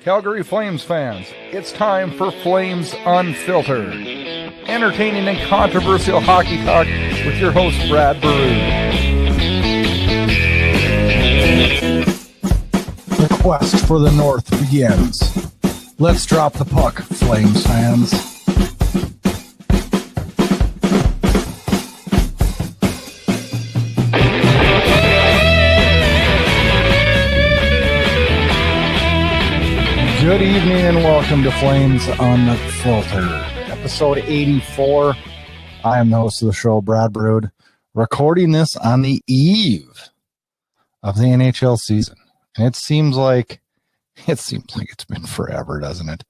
Calgary Flames fans, it's time for Flames Unfiltered. Entertaining and controversial hockey talk with your host, Brad Burud. The quest for the North begins. Let's drop the puck, Flames fans. Good evening and welcome to Flames Unfiltered, episode 84. I am the host of the show, Brad Burud, recording this on the eve of the NHL season. And it seems like it's been forever, doesn't it?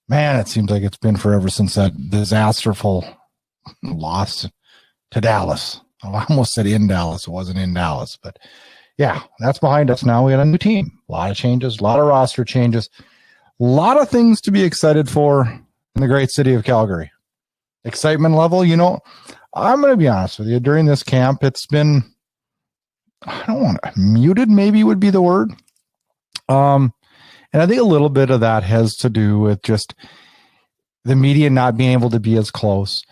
Man, it seems like it's been forever since that disasterful loss to Dallas. I almost said in Dallas. It wasn't in Dallas, but yeah, that's behind us now. We got a new team, a lot of changes, a lot of roster changes, a lot of things to be excited for in the great city of Calgary. Excitement level, I'm going to be honest with you. During this camp, it's been, I don't want to, muted maybe would be the word. And I think a little bit of that has to do with just the media not being able to be as close.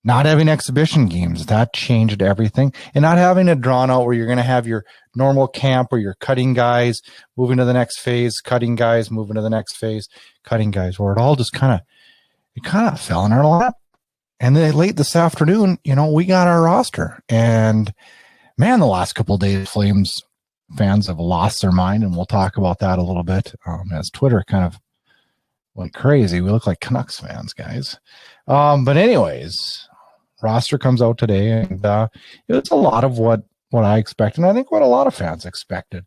Not having exhibition games, that changed everything. And not having it drawn out where you're going to have your normal camp where you're cutting guys, moving to the next phase, cutting guys, moving to the next phase, cutting guys, where it all just kind of fell in our lap. And then late this afternoon, we got our roster. And man, the last couple of days, Flames fans have lost their mind. And we'll talk about that a little bit as Twitter kind of went crazy. We look like Canucks fans, guys. But anyways, roster comes out today, and it's a lot of what I expected, and I think what a lot of fans expected.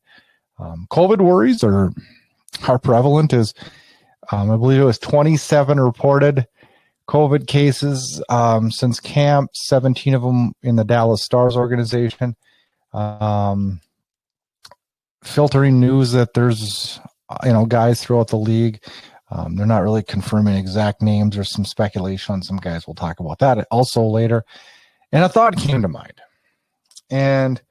COVID worries are prevalent. As I believe it was 27 reported COVID cases since camp, 17 of them in the Dallas Stars organization. Filtering news that there's guys throughout the league. They're not really confirming exact names. There's some speculation on some guys. We'll talk about that also later. And a thought came to mind. And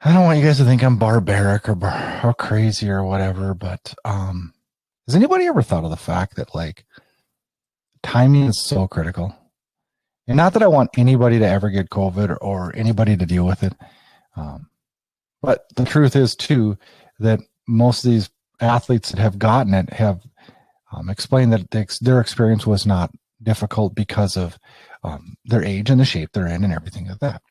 I don't want you guys to think I'm barbaric or crazy or whatever, but has anybody ever thought of the fact that, timing is so critical? And not that I want anybody to ever get COVID or anybody to deal with it. But the truth is, too, that most of these athletes that have gotten it have explained that their experience was not difficult because of their age and the shape they're in and everything like that.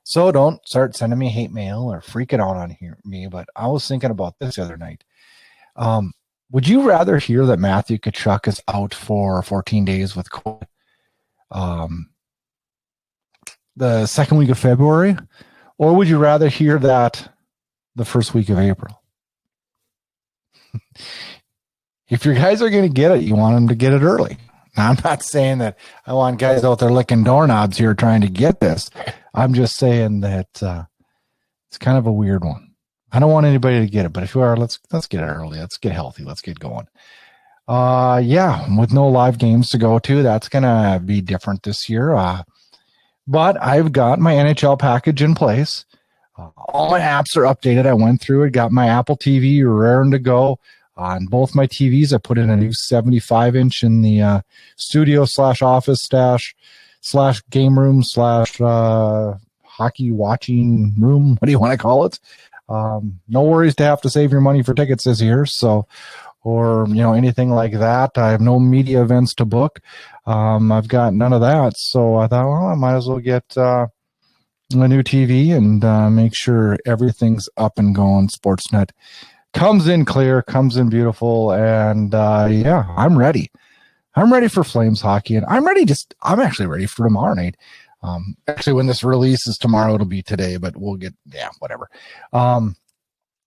So don't start sending me hate mail or freaking out on me, but I was thinking about this the other night. Would you rather hear that Matthew Tkachuk is out for 14 days with COVID the second week of February, or would you rather hear that the first week of April? If your guys are going to get it, you want them to get it early. Now, I'm not saying that I want guys out there licking doorknobs here trying to get this. I'm just saying that it's kind of a weird one. I don't want anybody to get it, but if you are, let's get it early. Let's get healthy. Let's get going. With no live games to go to, that's going to be different this year. But I've got my NHL package in place. All my apps are updated. I went through it, got my Apple TV raring to go. On both my TVs, I put in a new 75-inch in the studio/office / game room / hockey watching room. What do you want to call it? No worries to have to save your money for tickets this year. So, or, anything like that. I have no media events to book. I've got none of that. So I thought, well, I might as well get a new TV and make sure everything's up and going. Sportsnet comes in clear, comes in beautiful, and I'm ready. I'm ready for Flames hockey, and I'm actually ready for tomorrow night. Actually, when this releases tomorrow, it'll be today, but we'll get, whatever. I'm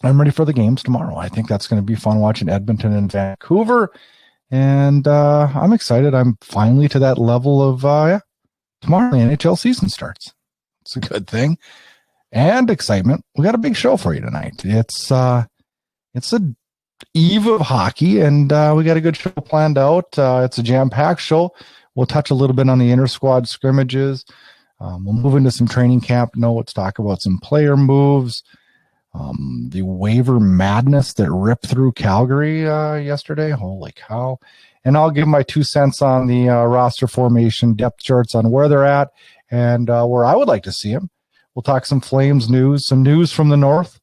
ready for the games tomorrow. I think that's going to be fun watching Edmonton and Vancouver, and I'm excited. I'm finally to that level of, tomorrow the NHL season starts. It's a good thing. And excitement. We got a big show for you tonight. It's the eve of hockey, and we got a good show planned out. It's a jam-packed show. We'll touch a little bit on the Intra-Squad scrimmages. We'll move into some training camp notes, talk about some player moves. The waiver madness that ripped through Calgary yesterday. Holy cow. And I'll give my 2 cents on the roster formation, depth charts on where they're at and where I would like to see them. We'll talk some Flames news, some news from the North,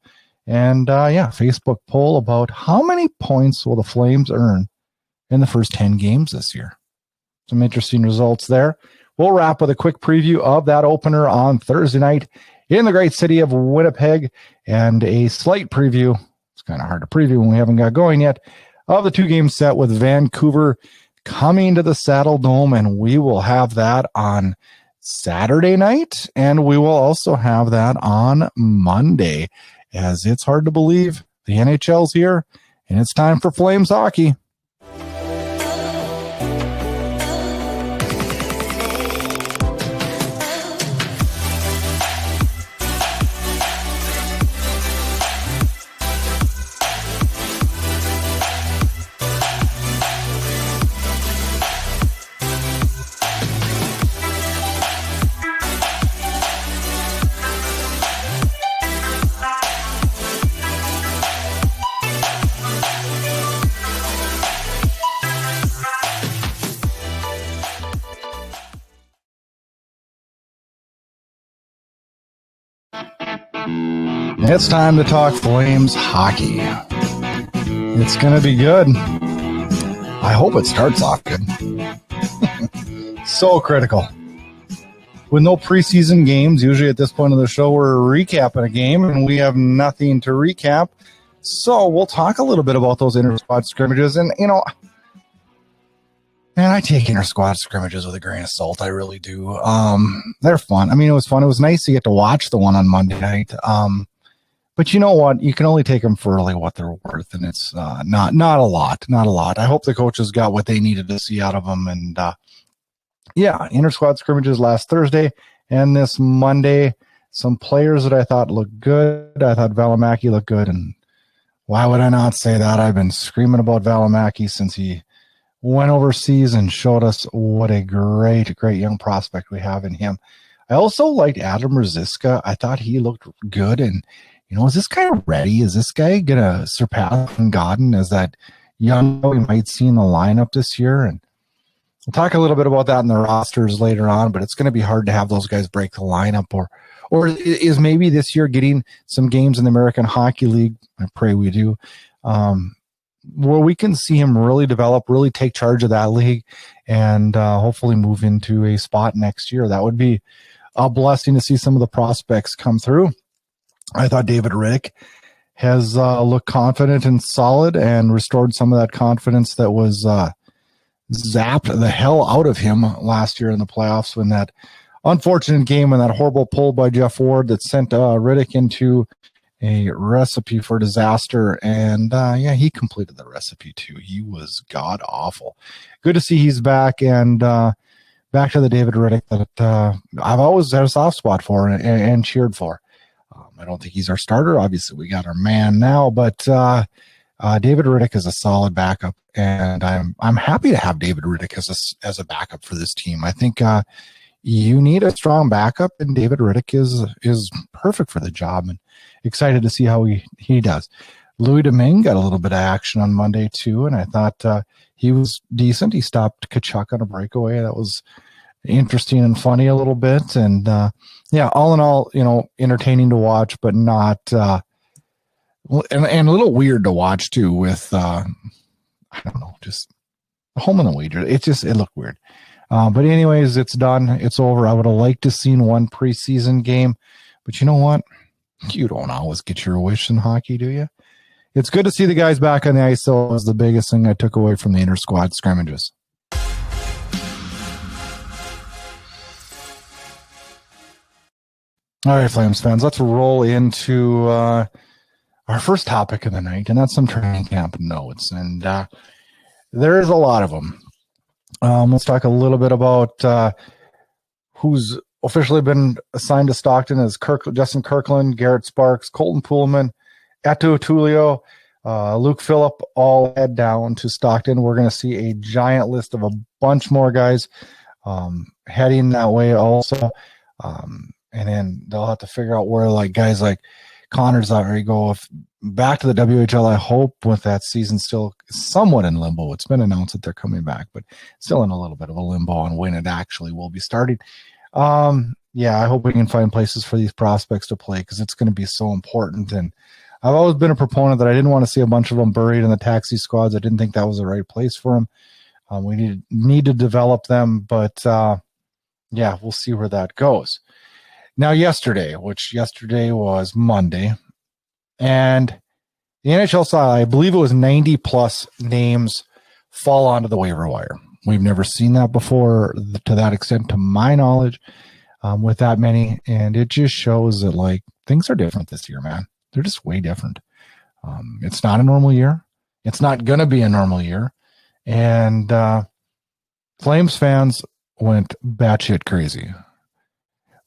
and Facebook poll about how many points will the Flames earn in the first 10 games this year. Some interesting results there. We'll wrap with a quick preview of that opener on Thursday night in the great city of Winnipeg and a slight preview. It's kind of hard to preview when we haven't got going yet, of the 2-game set with Vancouver coming to the Saddle Dome, and we will have that on Saturday night, and we will also have that on Monday, as it's hard to believe the NHL's here, and it's time for Flames hockey. It's time to talk Flames hockey. It's going to be good. I hope it starts off good. So critical. With no preseason games, usually at this point of the show, we're recapping a game, and we have nothing to recap. So we'll talk a little bit about those inter-squad scrimmages. And, you know, man, I take inter-squad scrimmages with a grain of salt. I really do. They're fun. I mean, it was fun. It was nice to get to watch the one on Monday night. But you know what? You can only take them for really what they're worth, and it's not a lot. I hope the coaches got what they needed to see out of them. And inter-squad scrimmages last Thursday and this Monday. Some players that I thought looked good. I thought Valimaki looked good, and why would I not say that? I've been screaming about Valimaki since he went overseas and showed us what a great young prospect we have in him. I also liked Adam Rosiska. I thought he looked good, and you know, is this guy ready? Is this guy going to surpass Godden as that young we might see in the lineup this year? And we'll talk a little bit about that in the rosters later on, but it's going to be hard to have those guys break the lineup. Or is maybe this year getting some games in the American Hockey League, I pray we do, where we can see him really develop, really take charge of that league, and hopefully move into a spot next year. That would be a blessing to see some of the prospects come through. I thought David Riddick has looked confident and solid and restored some of that confidence that was zapped the hell out of him last year in the playoffs when that unfortunate game and that horrible pull by Jeff Ward that sent Riddick into a recipe for disaster. And he completed the recipe too. He was god awful. Good to see he's back, and back to the David Riddick that I've always had a soft spot for and cheered for. I don't think he's our starter. Obviously, we got our man now, but David Riddick is a solid backup, and I'm happy to have David Riddick as a backup for this team. I think you need a strong backup, and David Riddick is perfect for the job, and excited to see how he does. Louis Domingue got a little bit of action on Monday too, and I thought he was decent. He stopped Tkachuk on a breakaway. That was interesting and funny a little bit, and all in all, you know, entertaining to watch, but not and a little weird to watch too with I don't know, just home in the wager. It looked weird, but anyways, it's done, it's over. I would have liked to seen one preseason game, but you know what, you don't always get your wish in hockey, do you? It's good to see the guys back on the ice, though. It was the biggest thing I took away from the inter-squad scrimmages. All right, Flames fans, let's roll into our first topic of the night, and that's some training camp notes. And there is a lot of them. Let's talk a little bit about who's officially been assigned to Stockton as Justin Kirkland, Garrett Sparks, Colton Poolman, Eto Tulio, Luke Phillip, all head down to Stockton. We're going to see a giant list of a bunch more guys heading that way also. And then they'll have to figure out where guys like Connor's already go back to the WHL. I hope with that season still somewhat in limbo. It's been announced that they're coming back, but still in a little bit of a limbo on when it actually will be starting. Yeah, I hope we can find places for these prospects to play because it's going to be so important. And I've always been a proponent that I didn't want to see a bunch of them buried in the taxi squads. I didn't think that was the right place for them. We need to develop them, but yeah, we'll see where that goes. Now, yesterday was Monday, and the NHL saw, I believe it was 90 plus names fall onto the waiver wire. We've never seen that before to that extent, to my knowledge, with that many. And it just shows that like things are different this year, man. They're just way different. It's not a normal year. It's not going to be a normal year. And Flames fans went batshit crazy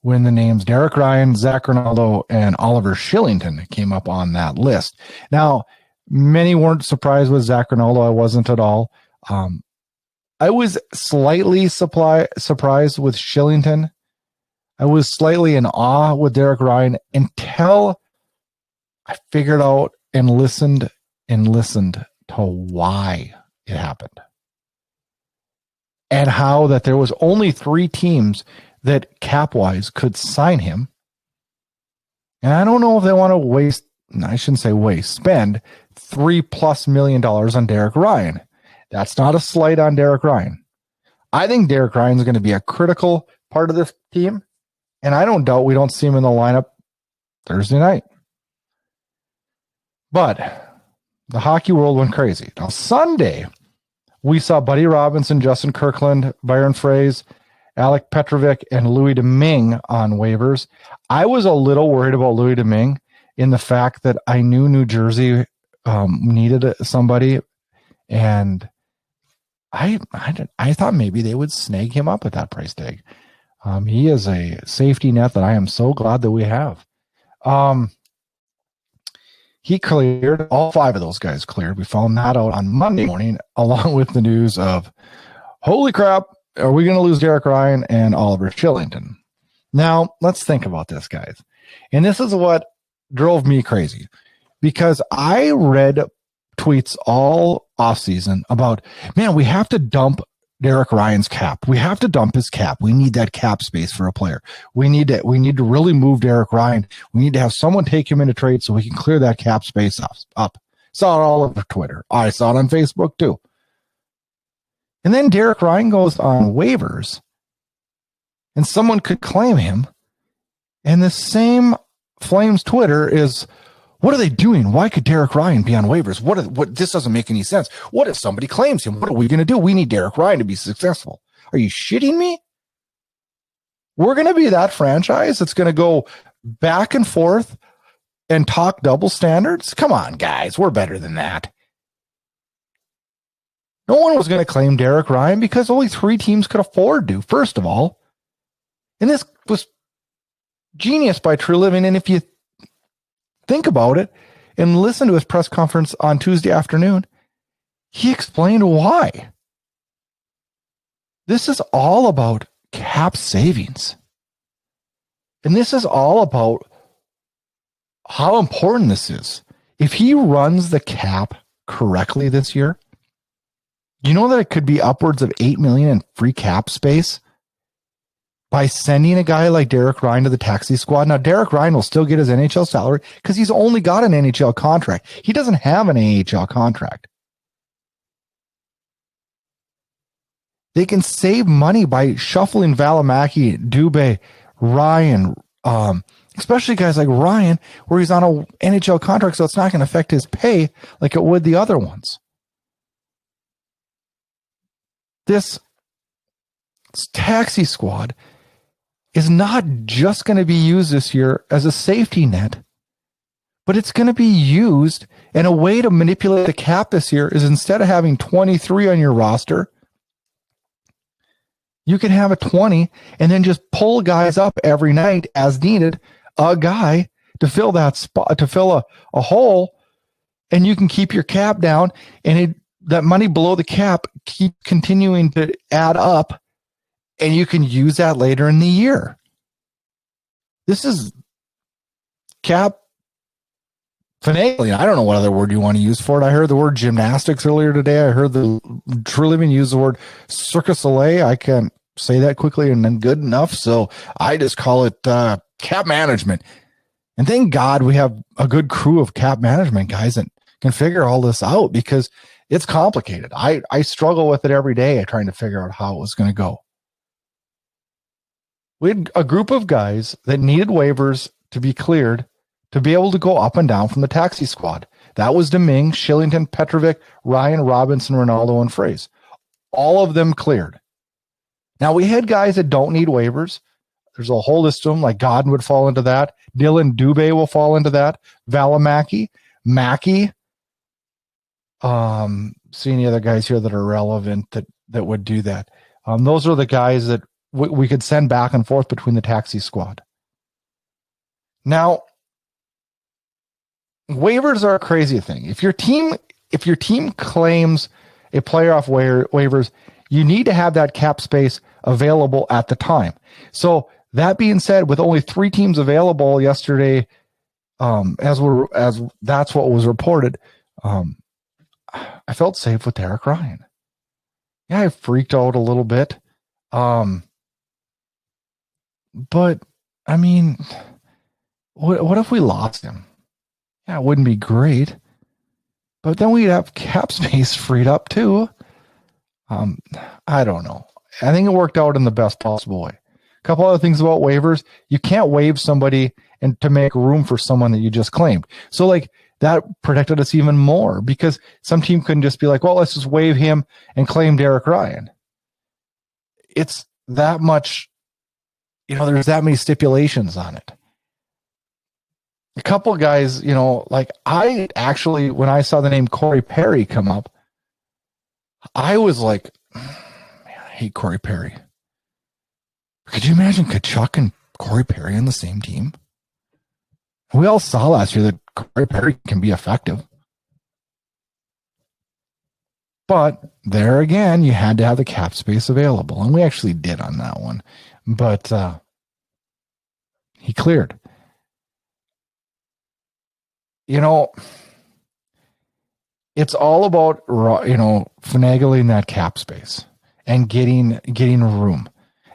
when the names Derek Ryan, Zach Rinaldo, and Oliver Shillington came up on that list. Now, many weren't surprised with Zach Rinaldo. I wasn't at all. I was slightly surprised with Shillington. I was slightly in awe with Derek Ryan until I figured out and listened to why it happened. And how that there was only 3 teams that cap-wise could sign him. And I don't know if they want to spend $3+ million on Derek Ryan. That's not a slight on Derek Ryan. I think Derek Ryan is going to be a critical part of this team, and I don't doubt we don't see him in the lineup Thursday night. But the hockey world went crazy. Now, Sunday, we saw Buddy Robinson, Justin Kirkland, Byron Frazee, Alec Petrovic, and Louis Domingue on waivers. I was a little worried about Louis Domingue in the fact that I knew New Jersey needed somebody, and I thought maybe they would snag him up at that price tag. He is a safety net that I am so glad that we have. He cleared, all 5 of those guys cleared. We found that out on Monday morning, along with the news of, holy crap, are we going to lose Derek Ryan and Oliver Shillington? Now, let's think about this, guys. And this is what drove me crazy, because I read tweets all offseason about, man, we have to dump Derek Ryan's cap. We have to dump his cap. We need that cap space for a player. We need to really move Derek Ryan. We need to have someone take him into trade so we can clear that cap space up. Saw it all over Twitter. I saw it on Facebook too. And then Derek Ryan goes on waivers, and someone could claim him. And the same Flames Twitter is, what are they doing? Why could Derek Ryan be on waivers? What? This doesn't make any sense. What if somebody claims him? What are we going to do? We need Derek Ryan to be successful. Are you shitting me? We're going to be that franchise that's going to go back and forth and talk double standards? Come on, guys. We're better than that. No one was going to claim Derek Ryan because only 3 teams could afford to, first of all. And this was genius by True Living. And if you think about it and listen to his press conference on Tuesday afternoon, he explained why. This is all about cap savings. And this is all about how important this is. If he runs the cap correctly this year, you know that it could be upwards of $8 million in free cap space by sending a guy like Derek Ryan to the taxi squad. Now, Derek Ryan will still get his NHL salary because he's only got an NHL contract. He doesn't have an AHL contract. They can save money by shuffling Valimaki, Dubé, Ryan, especially guys like Ryan, where he's on an NHL contract, so it's not going to affect his pay like it would the other ones. This taxi squad is not just going to be used this year as a safety net, but it's going to be used, and a way to manipulate the cap this year is instead of having 23 on your roster, you can have a 20 and then just pull guys up every night as needed, a guy to fill that spot, to fill a hole, and you can keep your cap down, and that money below the cap keep continuing to add up, and you can use that later in the year. This is cap finagling. I don't know what other word you want to use for it. I heard the word gymnastics earlier today. I heard the True Living use the word circus soleil. I can't say that quickly and then good enough, so I just call it cap management. And thank God we have a good crew of cap management guys that can figure all this out, because it's complicated. I struggle with it every day trying to figure out how it was going to go. We had a group of guys that needed waivers to be cleared to be able to go up and down from the taxi squad. That was Deming, Shillington, Petrovic, Ryan, Robinson, Ronaldo, and Fraze. All of them cleared. Now, we had guys that don't need waivers. There's a whole list of them, like Godden would fall into that. Dylan Dubé will fall into that. Valimaki, Mackey. See any other guys here that are relevant that would do that. Those are the guys that we could send back and forth between the taxi squad. Now, waivers are a crazy thing. If your team claims a player off waivers, you need to have that cap space available at the time. So that being said, with only 3 teams available yesterday, as that's what was reported, I felt safe with Derek Ryan. Yeah, I freaked out a little bit. But I mean, what if we lost him? Yeah, it wouldn't be great, but then we'd have cap space freed up too. I don't know. I think it worked out in the best possible way. A couple other things about waivers. You can't waive somebody and to make room for someone that you just claimed. So like that protected us even more, because some team couldn't just be like, well, let's just waive him and claim Derek Ryan. It's that much, there's that many stipulations on it. A couple guys, like I actually, when I saw the name Corey Perry come up, I was like, man, I hate Corey Perry. Could you imagine Kachuk and Corey Perry on the same team? We all saw last year that Corey Perry can be effective. But there again, you had to have the cap space available. And we actually did on that one. But he cleared. It's all about, finagling that cap space and getting room.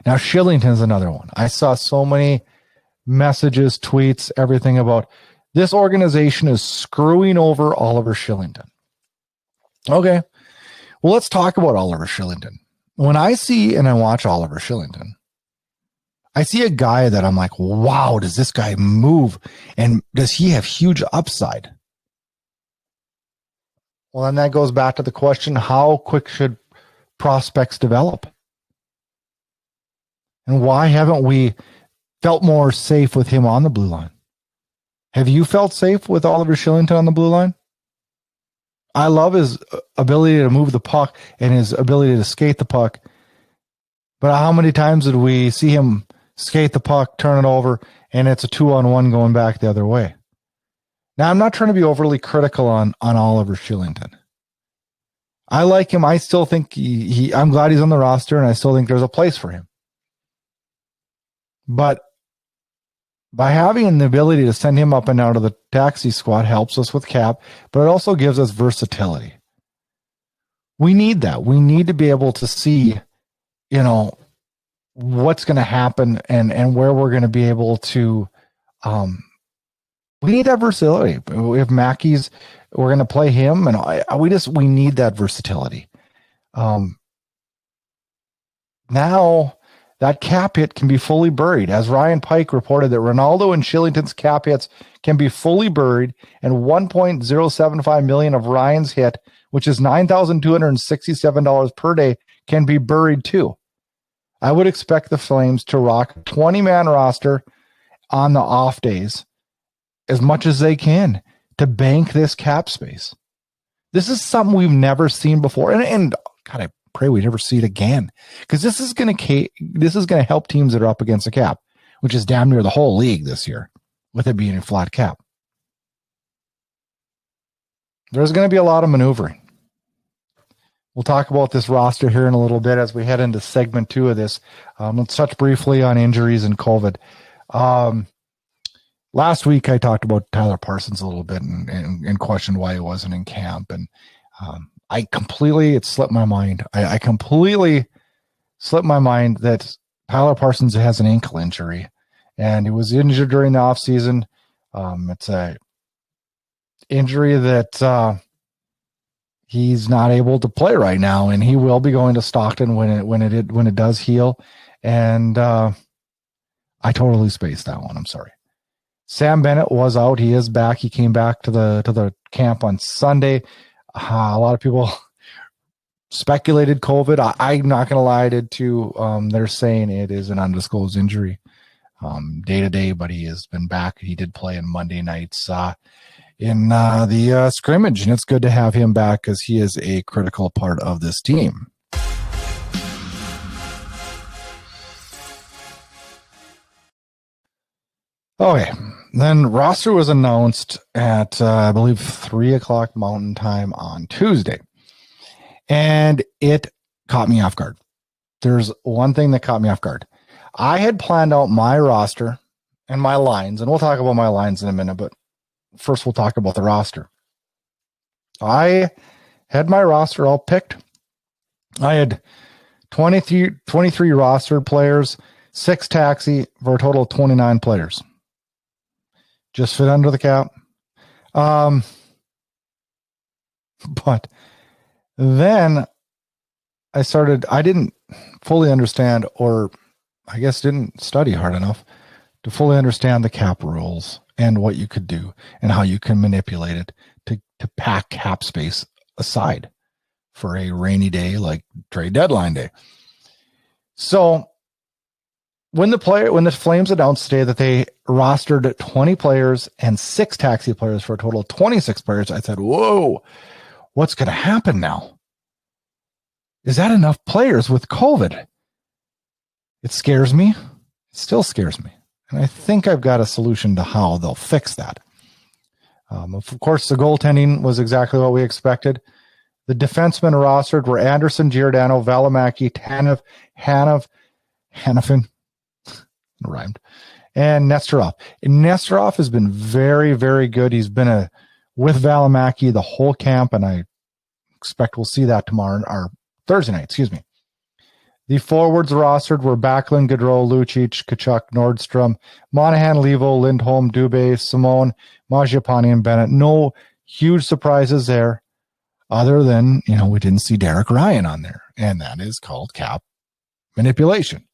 Now, Shillington is another one. I saw so many messages, tweets, everything about this organization is screwing over Oliver Shillington. Okay. Well, let's talk about Oliver Shillington. When I see and I watch Oliver Shillington, I see a guy that I'm like, wow, does this guy move? And does he have huge upside? Well, then that goes back to the question, how quick should prospects develop? And why haven't we felt more safe with him on the blue line? Have you felt safe with Oliver Shillington on the blue line? I love his ability to move the puck and his ability to skate the puck. But how many times did we see him skate the puck, turn it over, and it's a 2-on-1 going back the other way? Now, I'm not trying to be overly critical on Oliver Shillington. I like him. I still think I'm glad he's on the roster, and I still think there's a place for him. But by having the ability to send him up and down to the taxi squad helps us with cap, but it also gives us versatility. We need that. We need to be able to see, what's going to happen and where we're going to be able to, we need that versatility. If Mackey's, we're going to play him, and we need that versatility. Now that cap hit can be fully buried. As Ryan Pike reported that Ronaldo and Shillington's cap hits can be fully buried, and $1.075 million of Ryan's hit, which is $9,267 per day, can be buried too. I would expect the Flames to rock a 20-man roster on the off days as much as they can to bank this cap space. This is something we've never seen before. And God, I pray we never see it again, because this is going to help teams that are up against the cap, which is damn near the whole league this year, with it being a flat cap. There's going to be a lot of maneuvering. We'll talk about this roster here in a little bit as we head into segment 2 of this. Let's touch briefly on injuries and COVID. last week I talked about Tyler Parsons a little bit and questioned why he wasn't in camp. And it slipped my mind. I completely slipped my mind that Tyler Parsons has an ankle injury, and he was injured during the offseason. It's a injury that he's not able to play right now, and he will be going to Stockton when it does heal. And I totally spaced that one. I'm sorry. Sam Bennett was out. He is back. He came back to the camp on Sunday. A lot of people speculated COVID. I'm not going to lie, I did too. They're saying it is an undisclosed injury day to day, but he has been back. He did play on Monday nights in the scrimmage, and it's good to have him back because he is a critical part of this team. Okay, then roster was announced at, I believe, 3 o'clock Mountain Time on Tuesday. And it caught me off guard. There's one thing that caught me off guard. I had planned out my roster and my lines, and we'll talk about my lines in a minute, but first we'll talk about the roster. I had my roster all picked. I had 23 rostered players, 6 taxi for a total of 29 players. Just fit under the cap. But then I didn't fully understand, or I guess didn't study hard enough to fully understand the cap rules and what you could do and how you can manipulate it to pack cap space aside for a rainy day like trade deadline day. So when the Flames announced today that they rostered 20 players and 6 taxi players for a total of 26 players, I said, whoa, what's going to happen now? Is that enough players with COVID? It scares me. It still scares me. And I think I've got a solution to how they'll fix that. Of course, the goaltending was exactly what we expected. The defensemen rostered were Anderson, Giordano, Valimaki, Tanev, Hanifin, rhymed, and Nesterov. And Nesterov has been very, very good. He's been with Valimaki the whole camp, and I expect we'll see that tomorrow, or Thursday night, excuse me. The forwards rostered were Backlund, Gaudreau, Lucic, Kachuk, Nordstrom, Monahan, Levo, Lindholm, Dubé, Simone, Mangiapane, and Bennett. No huge surprises there, other than, we didn't see Derek Ryan on there, and that is called cap manipulation.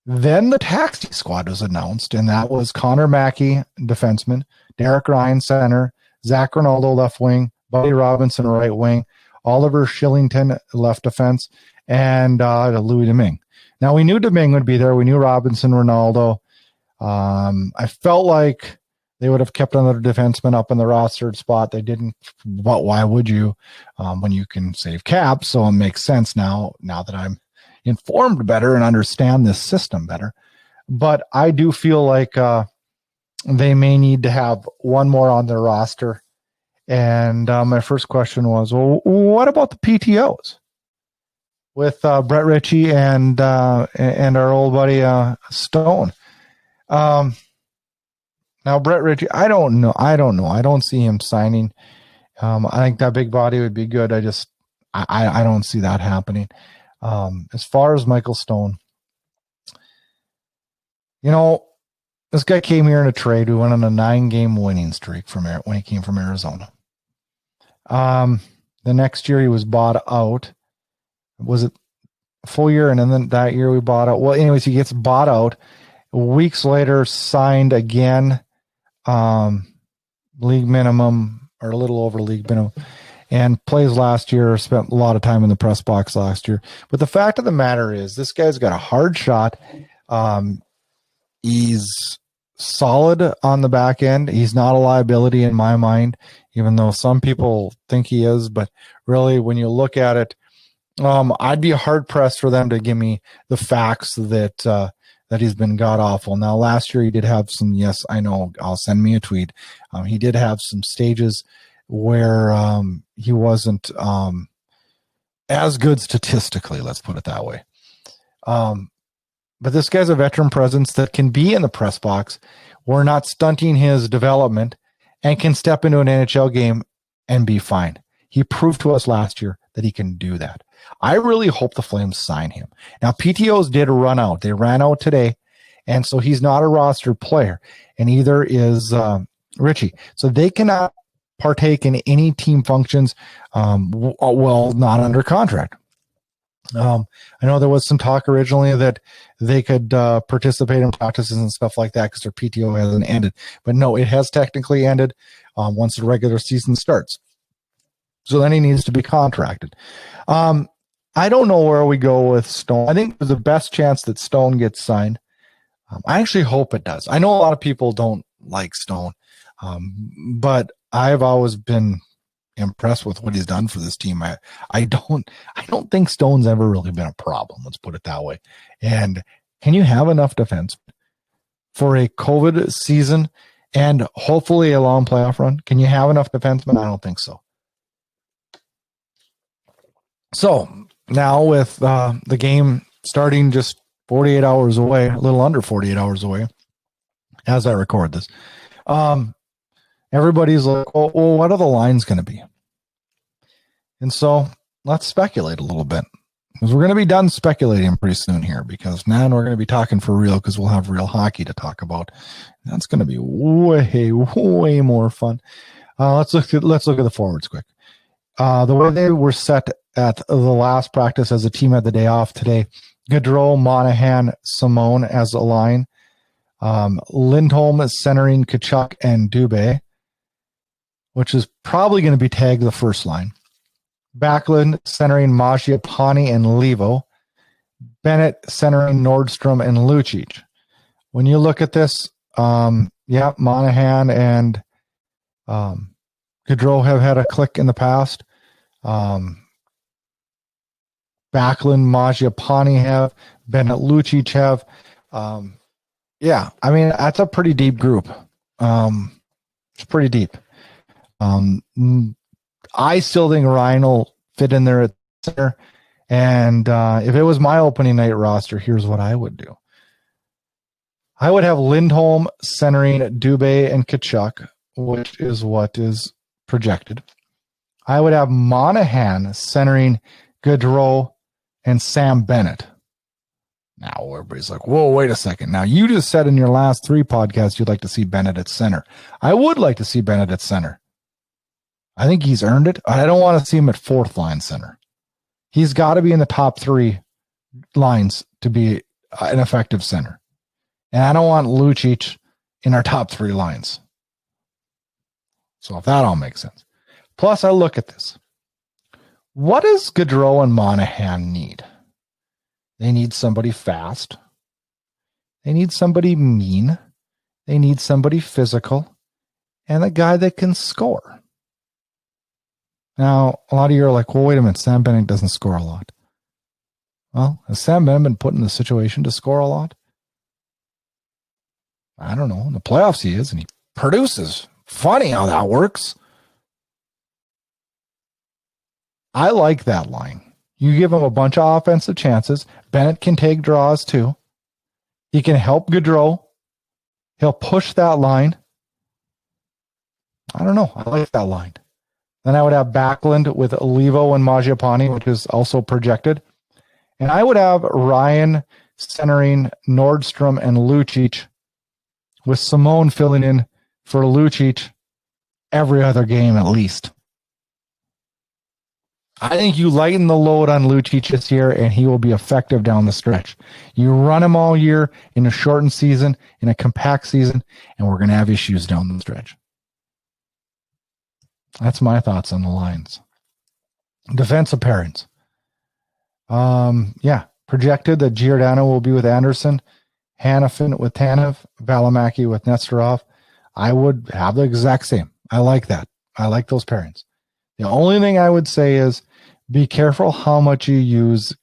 Then the taxi squad was announced, and that was Connor Mackey, defenseman, Derek Ryan, center, Zach Ronaldo, left wing, Buddy Robinson, right wing, Oliver Shillington, left defense, and Louis Domingue. Now, we knew Domingue would be there. We knew Robinson, Ronaldo. I felt like they would have kept another defenseman up in the rostered spot. They didn't, but why would you when you can save cap? So it makes sense now that I'm informed better and understand this system better. But I do feel like they may need to have one more on their roster. And my first question was, well, what about the PTOs with Brett Ritchie and our old buddy Stone? Now Brett Ritchie, I don't know. I don't see him signing. I think that big body would be good. I don't see that happening. As far as Michael Stone, this guy came here in a trade. We went on a 9-game winning streak when he came from Arizona. The next year he was bought out. Was it a full year? And then that year we bought out. Well, anyways, he gets bought out. Weeks later, signed again, league minimum, or a little over league minimum, and plays last year, spent a lot of time in the press box last year. But the fact of the matter is, this guy's got a hard shot. He's solid on the back end. He's not a liability in my mind, even though some people think he is. But really, when you look at it, I'd be hard pressed for them to give me the facts that he's been god awful. Now, last year he did have some. Yes, I know. I'll send me a tweet. He did have some stages where he wasn't as good statistically. Let's put it that way. But this guy's a veteran presence that can be in the press box. We're not stunting his development and can step into an NHL game and be fine. He proved to us last year that he can do that. I really hope the Flames sign him. Now, PTOs did run out. They ran out today, and so he's not a rostered player, and either is Richie. So they cannot partake in any team functions, not under contract. I know there was some talk originally that they could participate in practices and stuff like that because their PTO hasn't ended. But no, it has technically ended once the regular season starts. So then he needs to be contracted. I don't know where we go with Stone. I think there's the best chance that Stone gets signed. I actually hope it does. I know a lot of people don't like Stone, but I've always been impressed with what he's done for this team. I don't think Stone's ever really been a problem. Let's put it that way. And can you have enough defense for a COVID season and hopefully a long playoff run? Can you have enough defensemen? I don't think so. So now with the game starting just 48 hours away, a little under 48 hours away, as I record this, everybody's like, well, what are the lines going to be? And so let's speculate a little bit, because we're going to be done speculating pretty soon here, because now we're going to be talking for real, because we'll have real hockey to talk about. That's going to be way more fun. Let's look at the forwards quick. The way they were set at the last practice as a team had the day off today: Gaudreau, Monahan, Simone as a line. Lindholm is centering Tkachuk and Dubé, which is probably going to be tagged the first line. Backlund centering Mangiapane and Levo. Bennett centering Nordstrom and Lucic. When you look at this, Monahan and Gaudreau have had a click in the past. Backlund, Mangiapane have. Bennett, Lucic have. That's a pretty deep group. It's pretty deep. I still think Ryan will fit in there at center. And if it was my opening night roster, here's what I would do. I would have Lindholm centering Dubé and Tkachuk, which is what is projected. I would have Monahan centering Gaudreau and Sam Bennett. Now everybody's like, whoa, wait a second. Now you just said in your last 3 podcasts you'd like to see Bennett at center. I would like to see Bennett at center. I think he's earned it. I don't want to see him at 4th line center. He's got to be in the top 3 lines to be an effective center. And I don't want Lucic in our top 3 lines. So if that all makes sense. Plus, I look at this. What does Gaudreau and Monahan need? They need somebody fast. They need somebody mean. They need somebody physical. And a guy that can score. Now, a lot of you are like, well, wait a minute, Sam Bennett doesn't score a lot. Well, has Sam Bennett been put in the situation to score a lot? I don't know. In the playoffs he is, and he produces. Funny how that works. I like that line. You give him a bunch of offensive chances. Bennett can take draws too. He can help Gaudreau. He'll push that line. I don't know. I like that line. Then I would have Backlund with Levo and Mangiapane, which is also projected. And I would have Ryan centering Nordstrom and Lucic, with Simone filling in for Lucic every other game at least. I think you lighten the load on Lucic this year, and he will be effective down the stretch. You run him all year in a shortened season, in a compact season, and we're going to have issues down the stretch. That's my thoughts on the lines. Defensive pairings. Projected that Giordano will be with Anderson, Hanifin with Tanev, Valimaki with Nesterov. I would have the exact same. I like that. I like those pairings. The only thing I would say is be careful how much you use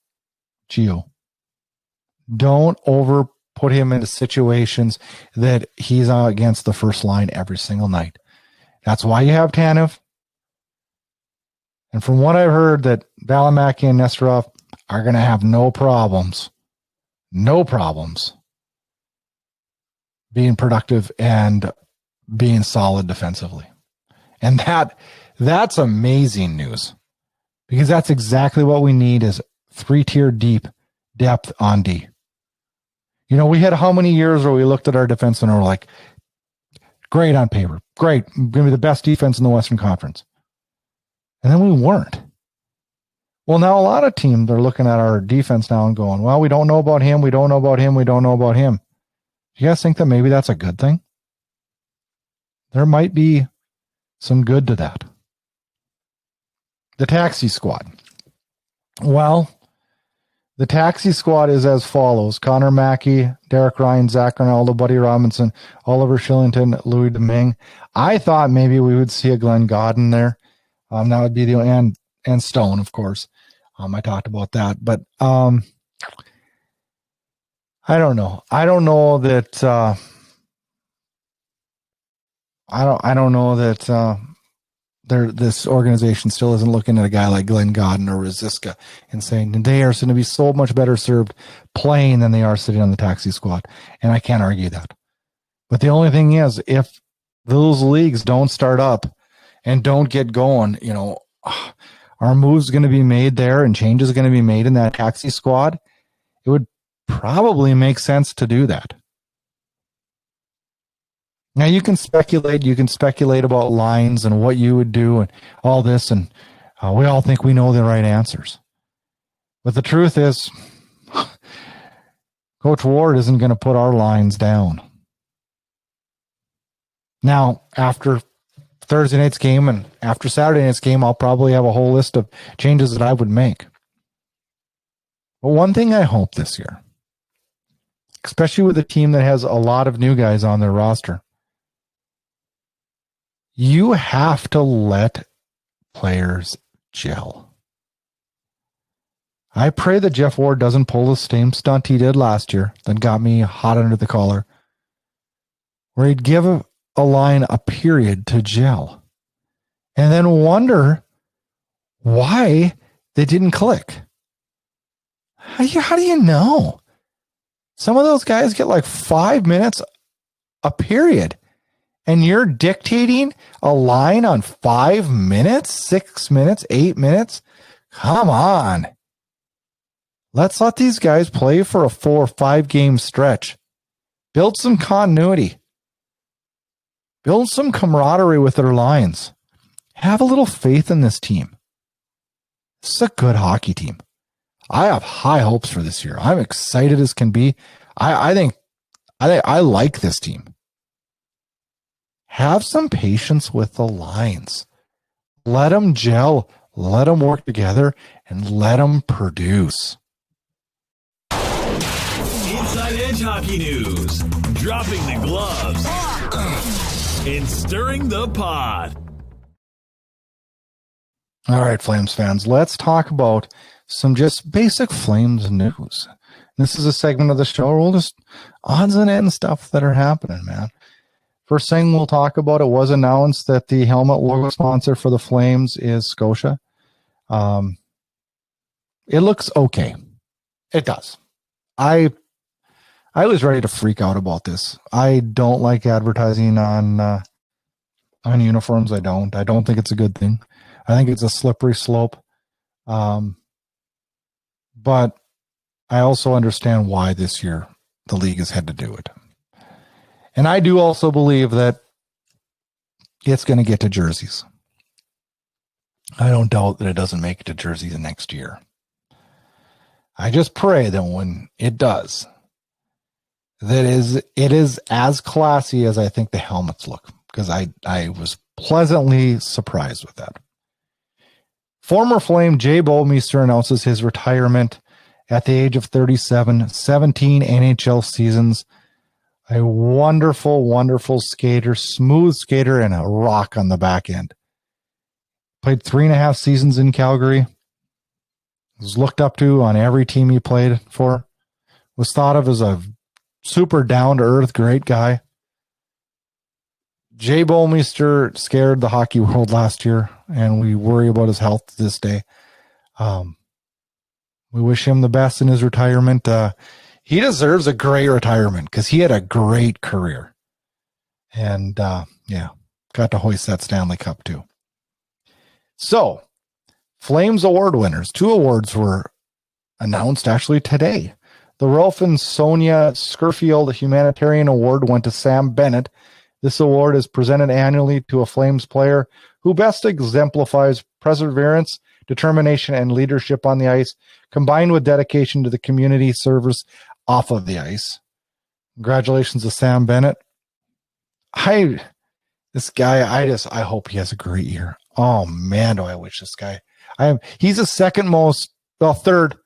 Gio. Don't over put him into situations that he's against the first line every single night. That's why you have Tanev. And from what I've heard, that Valimaki and Nesterov are going to have no problems no problems being productive and being solid defensively. And that's amazing news, because that's exactly what we need, is 3-tier deep depth on D. You know, we had how many years where we looked at our defense and we're like, great on paper, great, going to be the best defense in the Western Conference. And then we weren't. Well, now a lot of teams are looking at our defense now and going, well, we don't know about him, we don't know about him, we don't know about him. Do you guys think that maybe that's a good thing? There might be some good to that. The taxi squad. Well, the taxi squad is as follows: Connor Mackey, Derek Ryan, Zach Arnaldo, Buddy Robinson, Oliver Shillington, Louis Domingue. I thought maybe we would see a Glenn Godden there. That would be the, and Stone, of course. I talked about that, but I don't know. I don't know that. I don't know that this organization still isn't looking at a guy like Glenn Godden or Rosiska and saying they are going to be so much better served playing than they are sitting on the taxi squad. And I can't argue that. But the only thing is, if those leagues don't start up and don't get going, you know, are moves going to be made there and changes going to be made in that taxi squad? It would probably make sense to do that. Now you can speculate about lines and what you would do and all this, and we all think we know the right answers. But the truth is, Coach Ward isn't going to put our lines down. Now, after Thursday night's game and after Saturday night's game, I'll probably have a whole list of changes that I would make. But one thing I hope this year, especially with a team that has a lot of new guys on their roster, you have to let players gel. I pray that Jeff Ward doesn't pull the same stunt he did last year that got me hot under the collar, where he'd give a line a period to gel and then wonder why they didn't click. How do you know? Some of those guys get like 5 minutes a period. And you're dictating a line on 5 minutes, 6 minutes, 8 minutes? Come on. Let's let these guys play for a 4 or 5 game stretch. Build some continuity. Build some camaraderie with their lines. Have a little faith in this team. This is a good hockey team. I have high hopes for this year. I'm excited as can be. I think I like this team. Have some patience with the lines. Let them gel, let them work together, and let them produce. Inside Edge Hockey News. Dropping the gloves and stirring the pot. All right, Flames fans, let's talk about some just basic Flames news. This is a segment of the show where we'll just odds and ends stuff that are happening, man. First thing we'll talk about, it was announced that the helmet logo sponsor for the Flames is Scotia. It looks okay. It does. I was ready to freak out about this. I don't like advertising on uniforms. I don't think it's a good thing. I think it's a slippery slope. But I also understand why this year the league has had to do it. And I do also believe that it's going to get to jerseys. I don't doubt that it doesn't make it to jerseys next year. I just pray that when it does, that it is as classy as I think the helmets look, because I was pleasantly surprised with that. Former Flame Jay Bouwmeester announces his retirement at the age of 37, 17 NHL seasons. A wonderful, wonderful skater, smooth skater, and a rock on the back end. Played 3.5 seasons in Calgary. Was looked up to on every team he played for. Was thought of as a super down-to-earth, great guy. Jay Bouwmeester scared the hockey world last year, and we worry about his health to this day. We wish him the best in his retirement. he deserves a great retirement because he had a great career. And, got to hoist that Stanley Cup too. So, Flames award winners. 2 awards were announced actually today. The Rolf and Sonia Scurfield Humanitarian Award went to Sam Bennett. This award is presented annually to a Flames player who best exemplifies perseverance, determination, and leadership on the ice, combined with dedication to the community service off of the ice. Congratulations to Sam Bennett. This guy, I hope he has a great year. Oh man, do I wish this guy. He's the third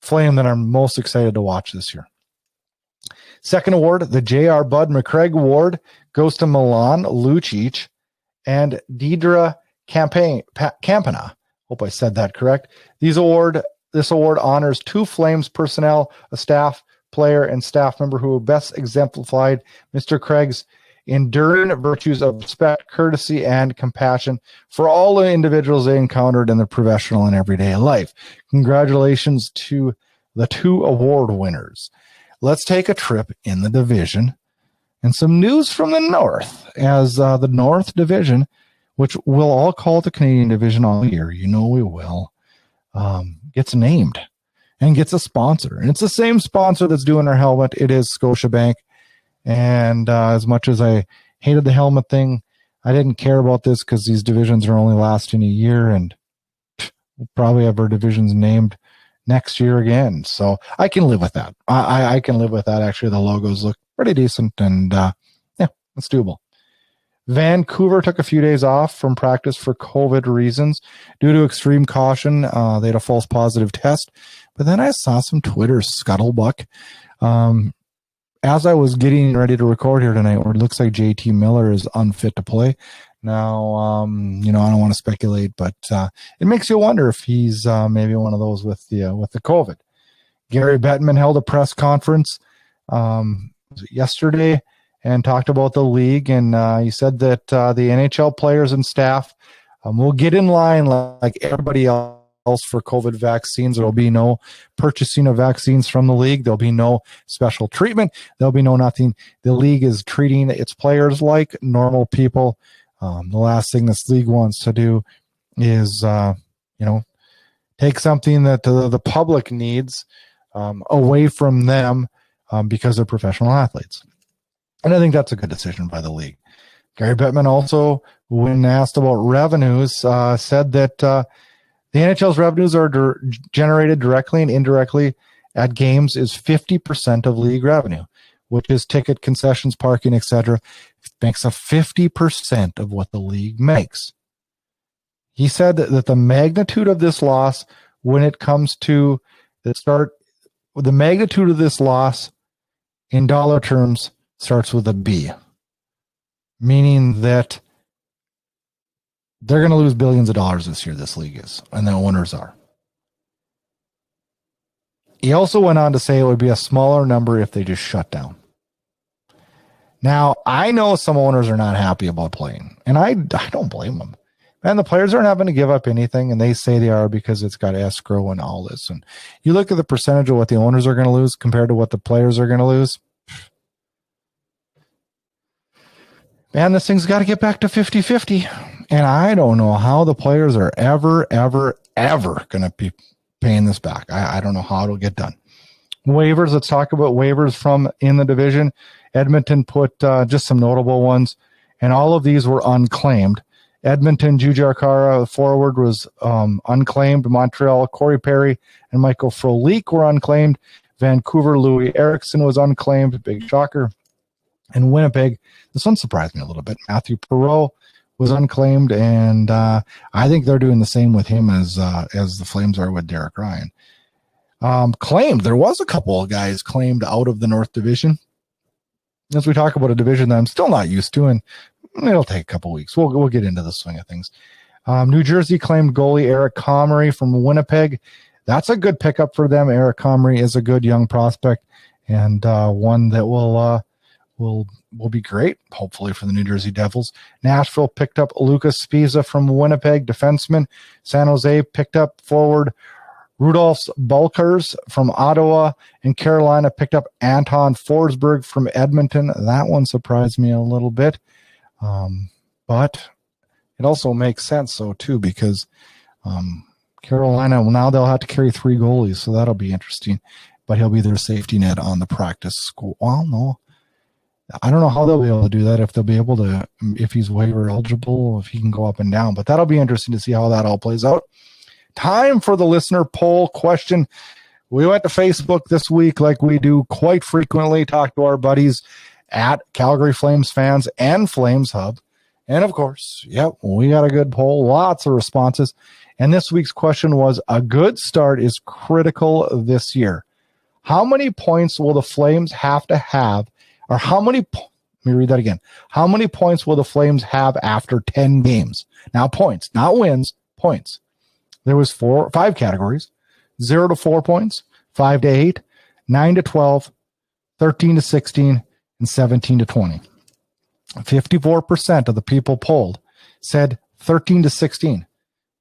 Flame that I'm most excited to watch this year. Second award, the J.R. Bud McCraig Award, goes to Milan Lucic and Deidre Campana. Hope I said that correct. This award honors 2 Flames personnel, a staff player and staff member who best exemplified Mr. Craig's enduring virtues of respect, courtesy, and compassion for all the individuals they encountered in their professional and everyday life. Congratulations to the 2 award winners. Let's take a trip in the division and some news from the North, as the North Division, which we'll all call the Canadian Division all year, you know we will, gets named and gets a sponsor. And it's the same sponsor that's doing our helmet. It is Scotiabank. And as much as I hated the helmet thing, I didn't care about this because these divisions are only lasting a year, and we'll probably have our divisions named next year again. So I can live with that. I can live with that. Actually, the logos look pretty decent, and it's doable. Vancouver took a few days off from practice for COVID reasons. Due to extreme caution, they had a false positive test. But then I saw some Twitter scuttlebutt. As I was getting ready to record here tonight, where it looks like JT Miller is unfit to play. Now, I don't want to speculate, but it makes you wonder if he's maybe one of those with the COVID. Gary Bettman held a press conference yesterday and talked about the league, and he said that the NHL players and staff will get in line like everybody else for COVID vaccines. There will be no purchasing of vaccines from the league. There'll be no special treatment. There'll be no nothing. The league is treating its players like normal people. The last thing this league wants to do is, take something that the public needs away from them because they're professional athletes. And I think that's a good decision by the league. Gary Bettman also, when asked about revenues, said that the NHL's revenues are generated directly and indirectly at games is 50% of league revenue, which is ticket, concessions, parking, etc. Makes up 50% of what the league makes. He said that the magnitude of this loss, when it comes to the magnitude of this loss in dollar terms starts with a B, meaning that they're going to lose billions of dollars this year, this league is, and the owners are. He also went on to say it would be a smaller number if they just shut down. Now, I know some owners are not happy about playing, and I don't blame them. And the players aren't having to give up anything, and they say they are because it's got escrow and all this. And you look at the percentage of what the owners are going to lose compared to what the players are going to lose. Man, this thing's got to get back to 50-50. And I don't know how the players are ever going to be paying this back. I don't know how it'll get done. Waivers, let's talk about waivers from in the division. Edmonton put just some notable ones, and all of these were unclaimed. Edmonton, Jujhar Khaira, the forward, was unclaimed. Montreal, Corey Perry and Michael Frolik were unclaimed. Vancouver, Louis Eriksson was unclaimed. Big shocker. And Winnipeg, this one surprised me a little bit. Matthew Perreault was unclaimed, and I think they're doing the same with him as the Flames are with Derek Ryan. Claimed, there was a couple of guys claimed out of the North Division. As we talk about a division that I'm still not used to, and it'll take a couple weeks. We'll get into the swing of things. New Jersey claimed goalie Eric Comrie from Winnipeg. That's a good pickup for them. Eric Comrie is a good young prospect, and one that will be great, hopefully, for the New Jersey Devils. Nashville picked up Lucas Spiza from Winnipeg, defenseman. San Jose picked up forward Rudolph's Bulkers from Ottawa and Carolina picked up Anton Forsberg from Edmonton. That one surprised me a little bit. But it also makes sense, so too, because Carolina, well, now they'll have to carry 3 goalies, so that'll be interesting. But he'll be their safety net on the practice squad. Well, no, I don't know how they'll be able to do that, if they'll be able to, if he's waiver eligible, if he can go up and down. But that'll be interesting to see how that all plays out. Time for the listener poll question. We went to Facebook this week like we do quite frequently, talk to our buddies at Calgary Flames fans and Flames Hub. And of course, yep, we got a good poll, lots of responses. And this week's question was, a good start is critical this year. How many points will the Flames have to have, or let me read that again. How many points will the Flames have after 10 games? Now points, not wins, points. There was 5 categories: 0 to 4 points, 5 to 8, 9 to 12, 13 to 16, and 17 to 20. 54% of the people polled said 13 to 16,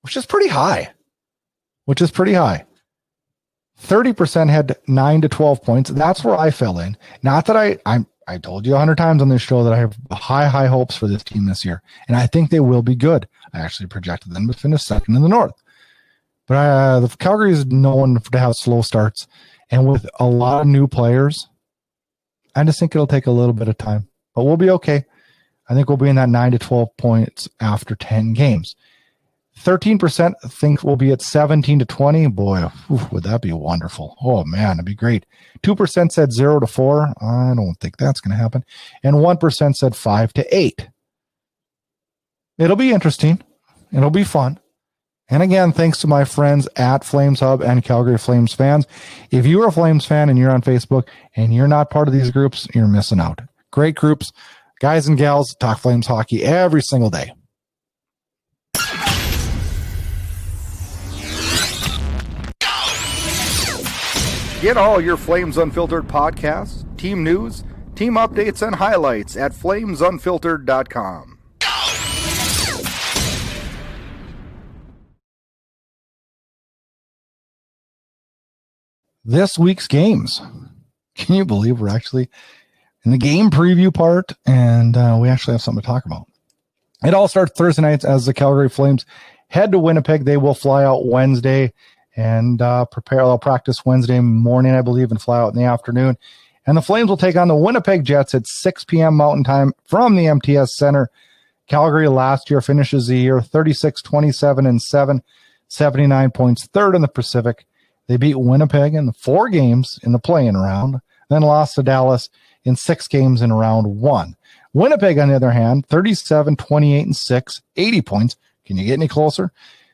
which is pretty high. 30% had 9 to 12 points. That's where I fell in. Not that I told you 100 times on this show that I have high hopes for this team this year, and I think they will be good. I actually projected them to finish second in the North. But the Calgary is known to have slow starts, and with a lot of new players, I just think it'll take a little bit of time. But we'll be okay. I think we'll be in that 9 to 12 points after 10 games. 13% think we'll be at 17 to 20. Boy, would that be wonderful. Oh, man, that'd be great. 2% said 0 to 4. I don't think that's going to happen. And 1% said 5 to 8. It'll be interesting. It'll be fun. And again, thanks to my friends at Flames Hub and Calgary Flames fans. If you're a Flames fan and you're on Facebook and you're not part of these groups, you're missing out. Great groups. Guys and gals talk Flames hockey every single day. Get all your Flames Unfiltered podcasts, team news, team updates, and highlights at flamesunfiltered.com. This week's games. Can you believe we're actually in the game preview part, and we actually have something to talk about. It all starts Thursday nights as the Calgary Flames head to Winnipeg. They will fly out Wednesday and prepare. They'll practice Wednesday morning, I believe, and fly out in the afternoon. And the Flames will take on the Winnipeg Jets at 6 p.m. Mountain Time from the MTS Center. Calgary last year finishes the year 36-27-7, 79 points, third in the Pacific. They beat Winnipeg in 4 games in the play-in round, then lost to Dallas in 6 games in round 1. Winnipeg, on the other hand, 37-28-6, 80 points. Can you get any closer?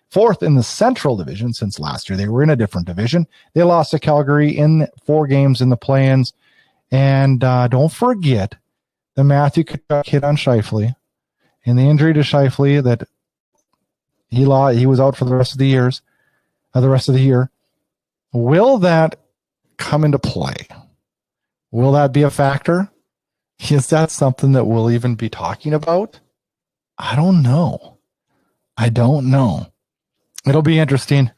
Fourth in the Central Division, since last year they were in a different division. They lost to Calgary in 4 games in the play-ins. And don't forget the Matthew Tkachuk hit on Scheifele and the injury to Scheifele that he was out for the rest of the year. Will that come into play? Will that be a factor? Is that something that we'll even be talking about? I don't know. It'll be interesting.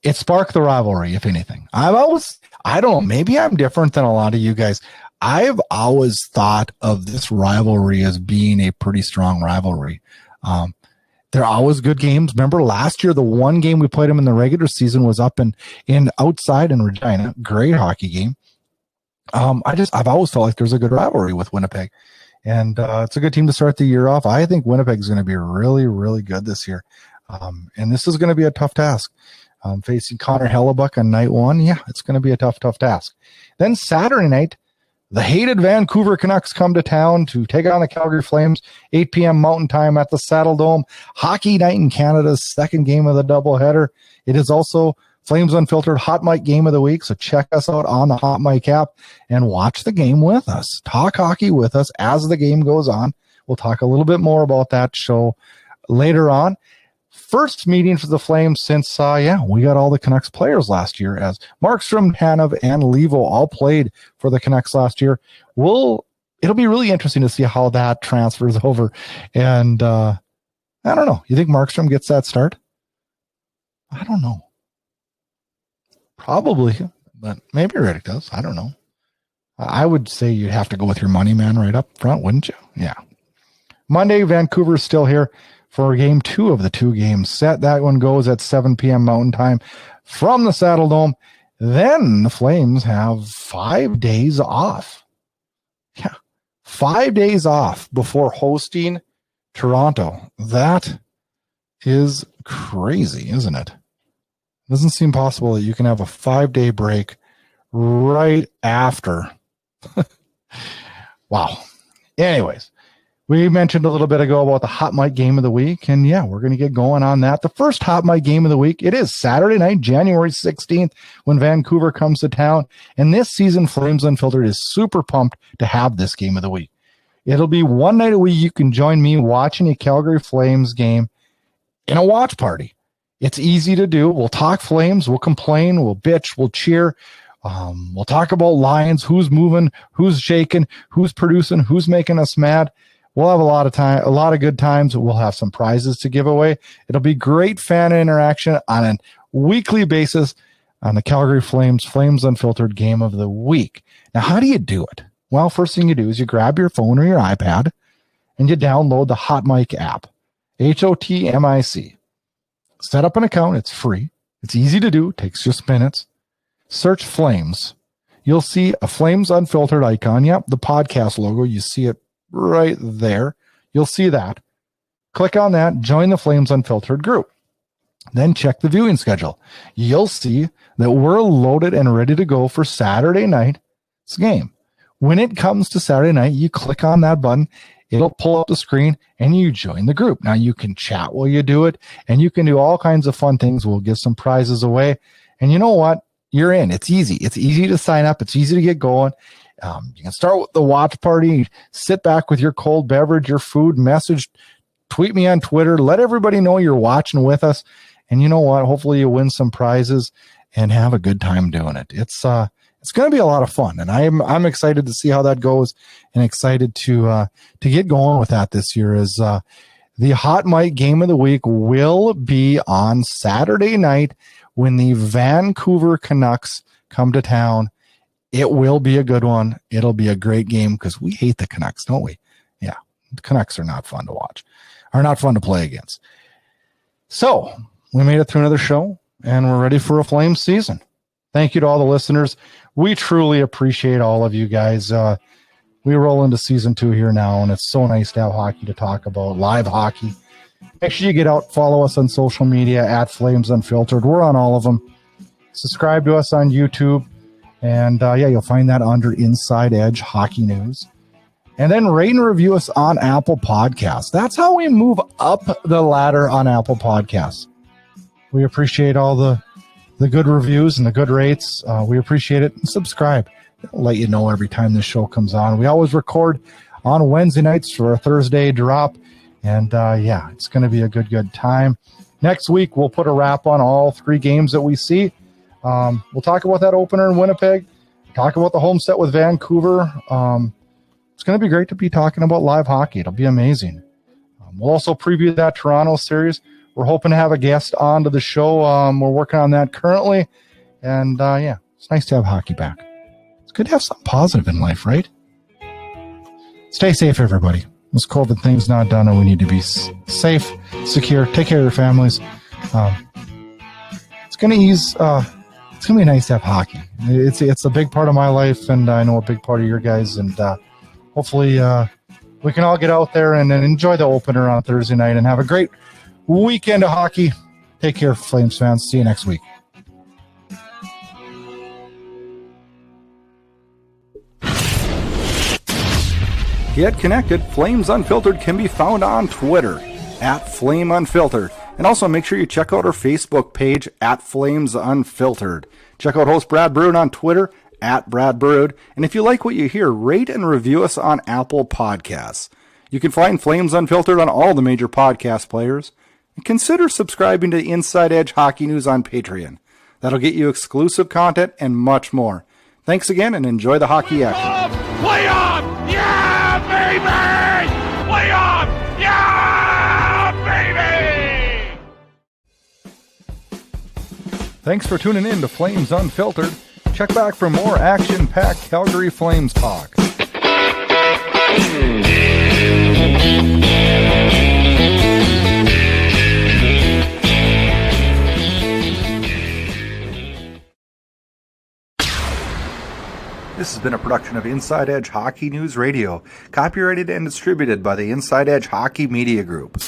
It sparked the rivalry, if anything. I don't know, maybe I'm different than a lot of you guys. I've always thought of this rivalry as being a pretty strong rivalry. They're always good games. Remember last year, the one game we played them in the regular season was up in outside in Regina. Great hockey game. I've always felt like there's a good rivalry with Winnipeg, and it's a good team to start the year off. I think Winnipeg is going to be really, really good this year. And this is going to be a tough task. Facing Connor Hellebuck on night 1. Yeah, it's going to be a tough task. Then Saturday night, the hated Vancouver Canucks come to town to take on the Calgary Flames, 8 p.m. Mountain Time at the Saddle Dome. Hockey night in Canada's second game of the doubleheader. It is also Flames Unfiltered HOTMIC game of the week, so check us out on the HOTMIC app and watch the game with us. Talk hockey with us as the game goes on. We'll talk a little bit more about that show later on. First meeting for the Flames since, we got all the Canucks players last year, as Markstrom, Tanev, and Levo all played for the Canucks last year. It'll be really interesting to see how that transfers over. And I don't know. You think Markstrom gets that start? I don't know. Probably, but maybe Riddick does. I don't know. I would say you'd have to go with your money man right up front, wouldn't you? Yeah. Monday, Vancouver is still here for game 2 of the 2 games set. That one goes at 7 p.m. Mountain Time from the Saddle Dome. Then the Flames have 5 days off. Yeah. 5 days off before hosting Toronto. That is crazy, isn't it? Doesn't seem possible that you can have a 5-day break right after. Wow. Anyways, we mentioned a little bit ago about the HOTMIC game of the week, and yeah, we're going to get going on that. The first HOTMIC game of the week, it is Saturday night, January 16th, when Vancouver comes to town, and this season, Flames Unfiltered is super pumped to have this game of the week. It'll be one night a week you can join me watching a Calgary Flames game in a watch party. It's easy to do. We'll talk Flames, we'll complain, we'll bitch, we'll cheer. We'll talk about Lions, who's moving, who's shaking, who's producing, who's making us mad. We'll have a lot of good times. We'll have some prizes to give away. It'll be great fan interaction on a weekly basis on the Calgary Flames Unfiltered game of the week. Now, how do you do it? Well, first thing you do is you grab your phone or your iPad and you download the HOTMIC app, HOTMIC. Set up an account. It's free. It's easy to do. It takes just minutes. Search Flames. You'll see a Flames Unfiltered icon. Yep, the podcast logo. You see it right there. You'll see that. Click on that. Join the Flames Unfiltered group. Then check the viewing schedule. You'll see that we're loaded and ready to go for Saturday night's game. When it comes to Saturday night, you click on that button. It'll pull up the screen and you join the group. Now you can chat while you do it, and you can do all kinds of fun things. We'll give some prizes away. And you know what? You're in. It's easy. It's easy to sign up. It's easy to get going. You can start with the watch party, sit back with your cold beverage, your food, message, tweet me on Twitter. Let everybody know you're watching with us. And you know what? Hopefully you win some prizes and have a good time doing it. It's going to be a lot of fun, and I'm excited to see how that goes, and excited to get going with that this year. As the HOTMIC game of the week will be on Saturday night when the Vancouver Canucks come to town. It will be a good one. It'll be a great game because we hate the Canucks, don't we? Yeah, the Canucks are not fun to watch, are not fun to play against. So we made it through another show, and we're ready for a Flames season. Thank you to all the listeners. We truly appreciate all of you guys. We roll into season 2 here now, and it's so nice to have hockey to talk about, live hockey. Make sure you get out, follow us on social media at Flames Unfiltered. We're on all of them. Subscribe to us on YouTube, and you'll find that under Inside Edge Hockey News. And then rate and review us on Apple Podcasts. That's how we move up the ladder on Apple Podcasts. We appreciate all the good reviews and the good rates. We appreciate it. And subscribe. It'll let you know every time this show comes on. We always record on Wednesday nights for a Thursday drop. And it's going to be a good time. Next week, we'll put a wrap on all 3 games that we see. We'll talk about that opener in Winnipeg. Talk about the home set with Vancouver. It's going to be great to be talking about live hockey. It'll be amazing. We'll also preview that Toronto series. We're hoping to have a guest on to the show. We're working on that currently. And it's nice to have hockey back. It's good to have something positive in life, right? Stay safe, everybody. This COVID thing's not done, and we need to be safe, secure, take care of your families. It's going to ease. It's going to be nice to have hockey. It's a big part of my life, and I know a big part of your guys. And hopefully we can all get out there and enjoy the opener on Thursday night and have a great weekend of hockey. Take care, Flames fans. See you next week. Get connected. Flames Unfiltered can be found on Twitter at Flame Unfiltered. And also make sure you check out our Facebook page at Flames Unfiltered. Check out host Brad Burud on Twitter at Brad Burud. And if you like what you hear, rate and review us on Apple Podcasts. You can find Flames Unfiltered on all the major podcast players. And consider subscribing to Inside Edge Hockey News on Patreon. That'll get you exclusive content and much more. Thanks again, and enjoy the hockey action. Play on! Yeah, baby! Play on! Yeah, baby! Thanks for tuning in to Flames Unfiltered. Check back for more action-packed Calgary Flames talk. This has been a production of Inside Edge Hockey News Radio, copyrighted and distributed by the Inside Edge Hockey Media Group.